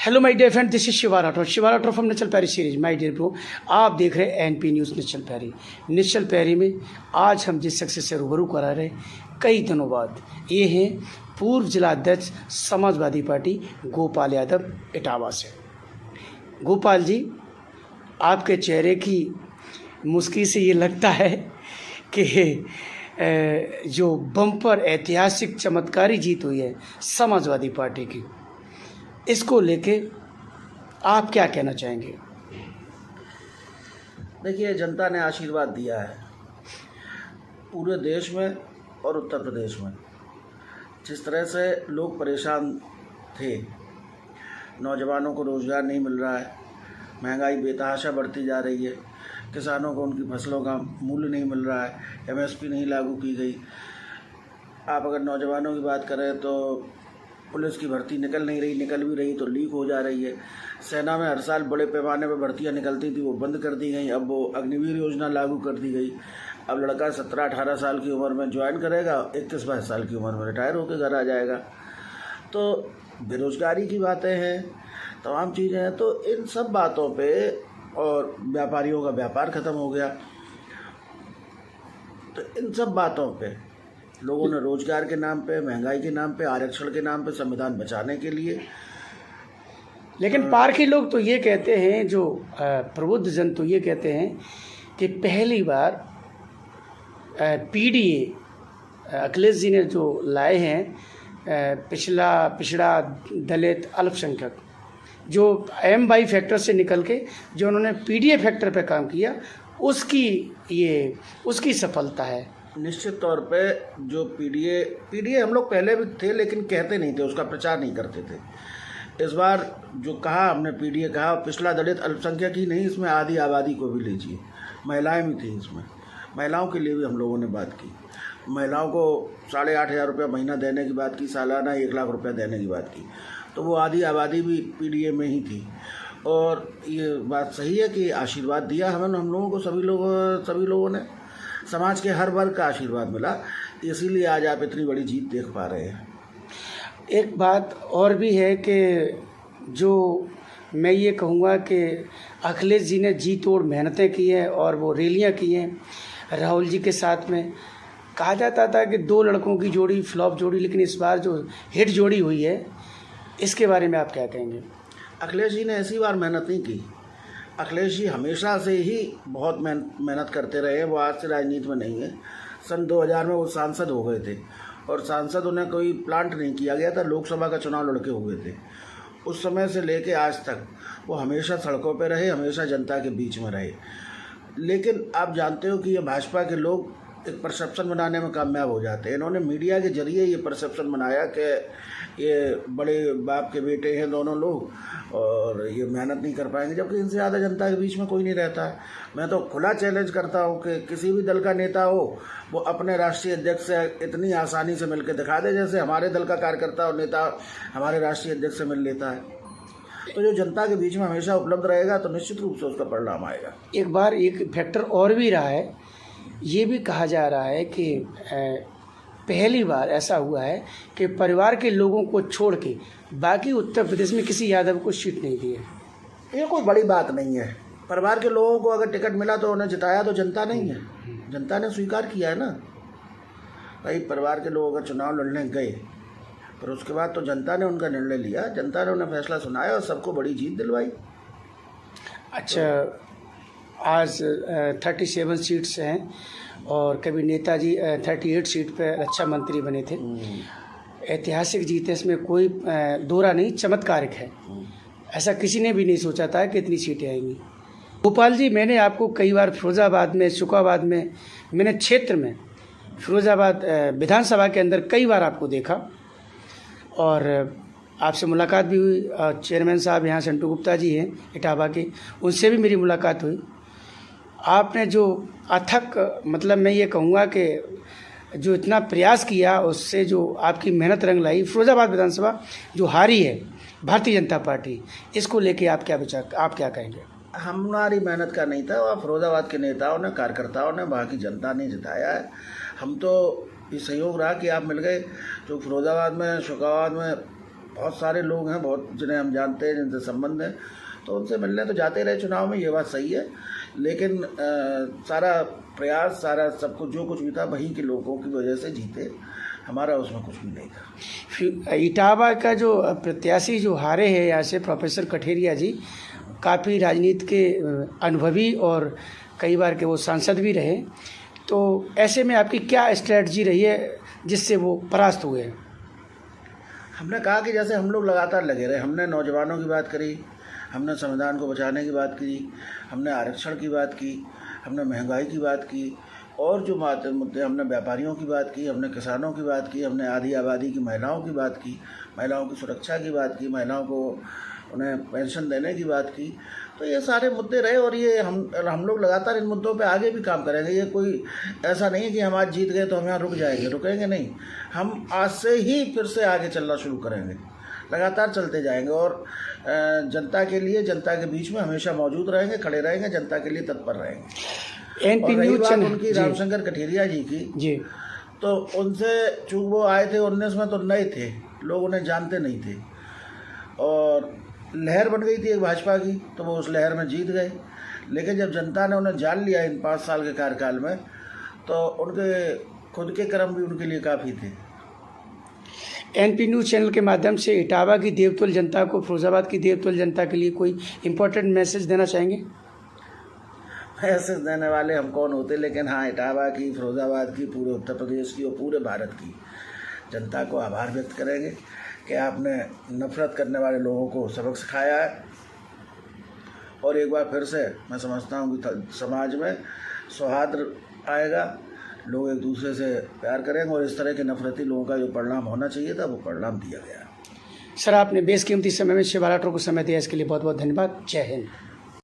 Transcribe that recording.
Hello my dear friend, this is Shiva Rathore from Nishchal Pairi series. My dear bro, आप देख रहे हैं एनपी न्यूज़ निश्चल पैरी में आज हम जिस शख्स से रूबरू करा रहे कई दिनों बाद, ये हैं पूर्व जिला अध्यक्ष समाजवादी पार्टी गोपाल यादव इटावा से। गोपाल जी, आपके चेहरे की मुस्की से ये लगता है कि जो बम्पर ऐतिहासिक चमत्कारी जीत हुई है समाजवादी पार्टी की, इसको लेके आप क्या कहना चाहेंगे? देखिए, जनता ने आशीर्वाद दिया है पूरे देश में और उत्तर प्रदेश में। जिस तरह से लोग परेशान थे, नौजवानों को रोज़गार नहीं मिल रहा है, महंगाई बेतहाशा बढ़ती जा रही है, किसानों को उनकी फसलों का मूल्य नहीं मिल रहा है, एमएसपी नहीं लागू की गई। आप अगर नौजवानों की बात करें तो पुलिस की भर्ती निकल नहीं रही, निकल भी रही तो लीक हो जा रही है। सेना में हर साल बड़े पैमाने पर भर्तियां निकलती थी, वो बंद कर दी गई। अब वो अग्निवीर योजना लागू कर दी गई। अब लड़का 17-18 साल की उम्र में ज्वाइन करेगा, 21-22 साल की उम्र में रिटायर होकर घर आ जाएगा। तो बेरोजगारी की बातें हैं, तमाम चीज़ें हैं। तो इन सब बातों पे, और व्यापारियों का व्यापार ख़त्म हो गया, तो इन सब बातों पे लोगों ने रोजगार के नाम पे, महंगाई के नाम पे, आरक्षण के नाम पे, संविधान बचाने के लिए। लेकिन पारखी लोग तो ये कहते हैं, जो प्रबुद्ध जन तो ये कहते हैं कि पहली बार पीडीए अखिलेश जी ने जो लाए हैं, पिछड़ा दलित अल्पसंख्यक, जो एम/वाई फैक्टर से निकल के जो उन्होंने पीडीए फैक्टर पे काम किया, उसकी सफलता है। निश्चित तौर पे जो पीडीए हम लोग पहले भी थे, लेकिन कहते नहीं थे, उसका प्रचार नहीं करते थे। इस बार जो कहा हमने, पीडीए कहा, पिछड़ा दलित अल्पसंख्यक ही नहीं, इसमें आधी आबादी को भी लीजिए, महिलाएं भी थी इसमें। महिलाओं के लिए भी हम लोगों ने बात की। महिलाओं को 8,500 रुपये महीना देने की बात की, सालाना 1 लाख रुपये देने की बात की। तो वो आधी आबादी भी पीडीए में ही थी। और ये बात सही है कि आशीर्वाद दिया हम लोगों को, सभी लोगों ने, समाज के हर वर्ग का आशीर्वाद मिला। इसीलिए आज आप इतनी बड़ी जीत देख पा रहे हैं। एक बात और भी है कि जो मैं ये कहूँगा कि अखिलेश जी ने जी तोड़ मेहनतें की हैं और वो रैलियाँ की हैं राहुल जी के साथ में। कहा जाता था कि 2 लड़कों की जोड़ी फ्लॉप जोड़ी, लेकिन इस बार जो हिट जोड़ी हुई है, इसके बारे में आप क्या कहेंगे? अखिलेश जी ने ऐसी बार मेहनत नहीं की। अखिलेश जी हमेशा से ही बहुत मेहनत करते रहे हैं। वो आज से राजनीति में नहीं है। सन 2000 में वो सांसद हो गए थे, और सांसद उन्हें कोई प्लांट नहीं किया गया था, लोकसभा का चुनाव लड़के हुए थे। उस समय से लेके आज तक वो हमेशा सड़कों पे रहे, हमेशा जनता के बीच में रहे। लेकिन आप जानते हो कि ये भाजपा के लोग एक परसेप्शन बनाने में कामयाब हो जाते हैं। इन्होंने मीडिया के जरिए ये परसेप्शन बनाया कि ये बड़े बाप के बेटे हैं दोनों लोग, और ये मेहनत नहीं कर पाएंगे, जबकि इनसे ज़्यादा जनता के बीच में कोई नहीं रहता है। मैं तो खुला चैलेंज करता हूँ कि किसी भी दल का नेता हो, वो अपने राष्ट्रीय अध्यक्ष से इतनी आसानी से मिल के दिखा दे, जैसे हमारे दल का कार्यकर्ता और नेता हमारे राष्ट्रीय अध्यक्ष से मिल लेता है। तो जो जनता के बीच में हमेशा उपलब्ध रहेगा, तो निश्चित रूप से उसका परिणाम आएगा। एक बार एक फैक्टर और भी रहा है, ये भी कहा जा रहा है कि पहली बार ऐसा हुआ है कि परिवार के लोगों को छोड़ के बाकी उत्तर प्रदेश में किसी यादव को सीट नहीं दी है। ये कोई बड़ी बात नहीं है। परिवार के लोगों को अगर टिकट मिला तो उन्हें जिताया तो जनता नहीं है, जनता ने स्वीकार किया है ना। भाई, परिवार के लोग अगर चुनाव लड़ने गए, पर उसके बाद तो जनता ने उनका निर्णय लिया, जनता ने उन्हें फैसला सुनाया और सबको बड़ी जीत दिलवाई। अच्छा, आज 37 सीट्स हैं, और कभी नेताजी 38 सीट पर रक्षा मंत्री बने थे। ऐतिहासिक जीत है, इसमें कोई दोहरा नहीं, चमत्कारिक है। ऐसा किसी ने भी नहीं सोचा था कि इतनी सीटें आएंगी। गोपाल जी, मैंने आपको कई बार फिरोजाबाद में, शुकाबाद में, मैंने क्षेत्र में फिरोजाबाद विधानसभा के अंदर कई बार आपको देखा, और आपसे मुलाकात भी हुई। चेयरमैन साहब यहाँ संटू गुप्ता जी हैं इटावा के, उनसे भी मेरी मुलाकात हुई। आपने जो अथक, मतलब मैं ये कहूँगा कि जो इतना प्रयास किया, उससे जो आपकी मेहनत रंग लाई, फिरोजाबाद विधानसभा जो हारी है भारतीय जनता पार्टी, इसको लेके आप क्या कहेंगे? हमारी मेहनत का नहीं था, वह फिरोजाबाद के नेताओं ने, कार्यकर्ताओं ने, वहाँ की जनता ने जिताया है। हम तो ये सहयोग रहा कि आप मिल गए। जो फिरोजाबाद में, शुकाबाद में बहुत सारे लोग हैं, बहुत जिन्हें हम जानते हैं, जिनसे संबंध है, तो उनसे मिलने तो जाते रहे चुनाव में, ये बात सही है। लेकिन सारा प्रयास, सारा सब कुछ जो कुछ भी था वहीं के लोगों की वजह से जीते, हमारा उसमें कुछ भी नहीं था। इटावा का जो प्रत्याशी जो हारे हैं यहाँ से, प्रोफेसर कठेरिया जी, काफ़ी राजनीति के अनुभवी और कई बार के वो सांसद भी रहे, तो ऐसे में आपकी क्या स्ट्रेटजी रही है जिससे वो परास्त हुए? हमने कहा कि जैसे हम लोग लगातार लगे रहे, हमने नौजवानों की बात करी, हमने संविधान को बचाने की बात की, हमने आरक्षण की बात की, हमने महंगाई की बात की, और जो मुद्दे, हमने व्यापारियों की बात की, हमने किसानों की बात की, हमने आधी आबादी की महिलाओं की बात की, महिलाओं की सुरक्षा की बात की, महिलाओं को उन्हें पेंशन देने की बात की। तो ये सारे मुद्दे रहे, और ये हम लोग लगातार इन मुद्दों पे आगे भी काम करेंगे। ये कोई ऐसा नहीं है कि हम आज जीत गए तो हम यहाँ रुक जाएंगे, रुकेंगे नहीं। हम आज से ही फिर से आगे चलना शुरू करेंगे, लगातार चलते जाएंगे, और जनता के लिए, जनता के बीच में हमेशा मौजूद रहेंगे, खड़े रहेंगे, जनता के लिए तत्पर रहेंगे। एनपी न्यूज़ चैनल उनकी रामशंकर कठेरिया जी की जी, तो उनसे चूँकि वो आए थे 19 में, तो नए थे, लोग उन्हें जानते नहीं थे, और लहर बन गई थी एक भाजपा की, तो वो उस लहर में जीत गए। लेकिन जब जनता ने उन्हें जान लिया इन 5 साल के कार्यकाल में, तो उनके खुद के कर्म भी उनके लिए काफ़ी थे। एनपी न्यूज़ चैनल के माध्यम से इटावा की देवतुल जनता को, फिरोजाबाद की देवतुल जनता के लिए कोई इम्पोर्टेंट मैसेज देना चाहेंगे? मैसेज देने वाले हम कौन होते, लेकिन हाँ, इटावा की, फिरोजाबाद की, पूरे उत्तर प्रदेश की और पूरे भारत की जनता को आभार व्यक्त करेंगे कि आपने नफरत करने वाले लोगों को सबक सिखाया है। और एक बार फिर से मैं समझता हूँ कि समाज में सौहार्द आएगा, लोग एक दूसरे से प्यार करेंगे, और इस तरह के नफरती लोगों का जो परिणाम होना चाहिए था वो परिणाम दिया गया। सर, आपने बेशकीमती समय में शिव बालाटोर को समय दिया, इसके लिए बहुत बहुत धन्यवाद। जय हिंद।